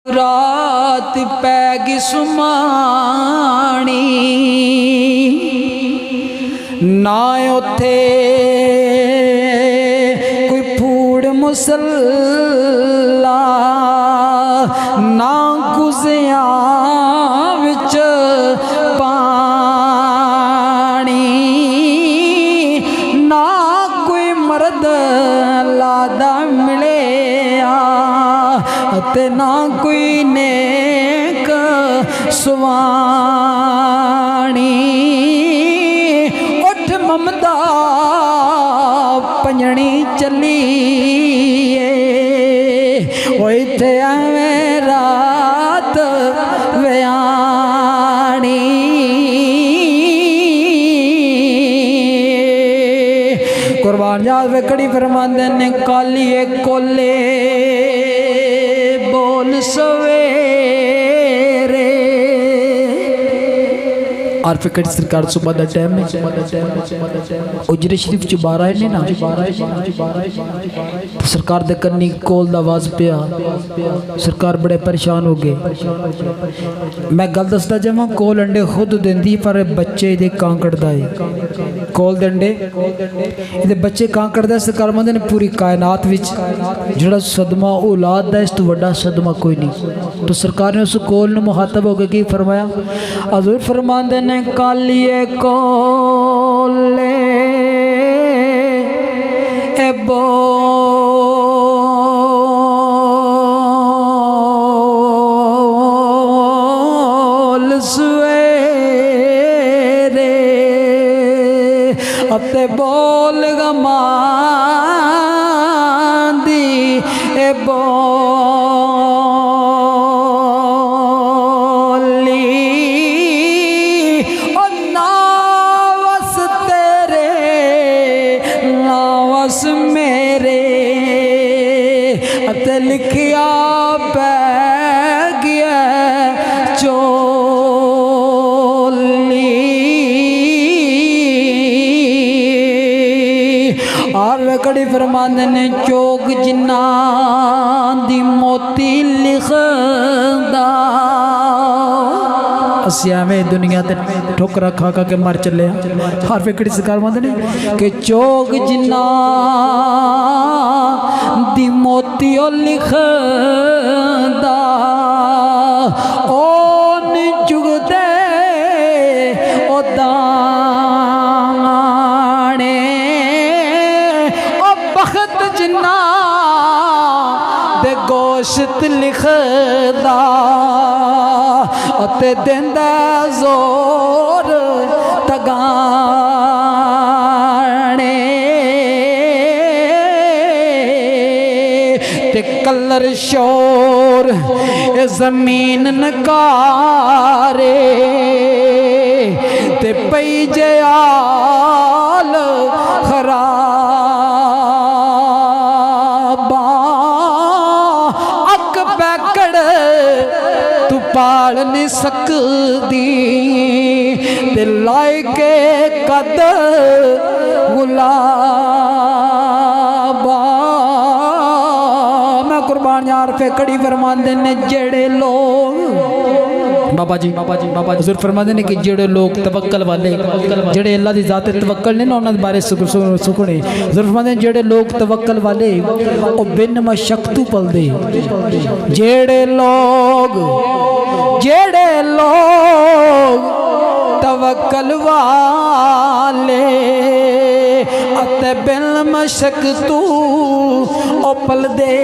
रात पैगी सुमानी ना उथे कोई फूड़ मुसल्ला ना गुज़िया विच पानी ना कोई मर्द लादा मिले ते ना कोई नेक सुवाणी उठ ममता पंजणी चलीए वो इत्थे एवें रात व्याणी कुर्बान जात वे कड़ी फरमांदे ने कालिए कोले बोल सवेरे और फिर सरकार सुबह का टाइम है उजरे शरीफ च 12 ने ना तो सरकार दे कन्नी कोल दा आवाज पिया सरकार बड़े परेशान हो गए। मैं गल दसदा जावां कोल अंडे खुद देंदी पर बच्चे दे कांकड़दा है कोल दे अंडे इहदे बच्चे कांकड़दा सरकार मंदे ने पूरी कायनात विच जिहड़ा सदमा औलाद दा इस तो वड्डा सदमा कोई नहीं। तो सरकार ने उस कोल नूं मुखातब होकर की फरमाया हज़ूर फरमांदे ने कालिए कोले ए बोल सवेरे अते बोल गमांदी ए लिखिया पै गया चोली और कड़ी फरमांदे ने चोक जिन्ना दी मोती लिखदा असियावे दुनिया ते ठोकरा खा खा के मर चले हर फिकड़ी सरकार मंद ने कि चोक जिन्ना दी मोतियों लिखदा ओन जुगदे ओ दाने ओ बखत जिन्ना दे गोश्त लिखदा ते देंदा जोर तगाने ते कलर शोर जमीन नकारे ते पई जयाल खराबा अक पैकड़ तू पाल नहीं सकदी ते लायके कद गुलाबा मैं कुर्बान यार पे कड़ी फरमांदे ने जेड़े लोग बाबा जी हुजूर फरमांदे ने कि जेड़े लोग तवक्कल वाले जेड़े अल्लाह दी जात ते तवक्कल ने ना उन्हां दे बारे सुखने हुजूर फरमांदे ने जेड़े लोग तवक्कल वाले ओ बिन मशक्कत पलदे जेड़े लोग तवक्कल वाले अते बिन मशक्कत ओ पलदे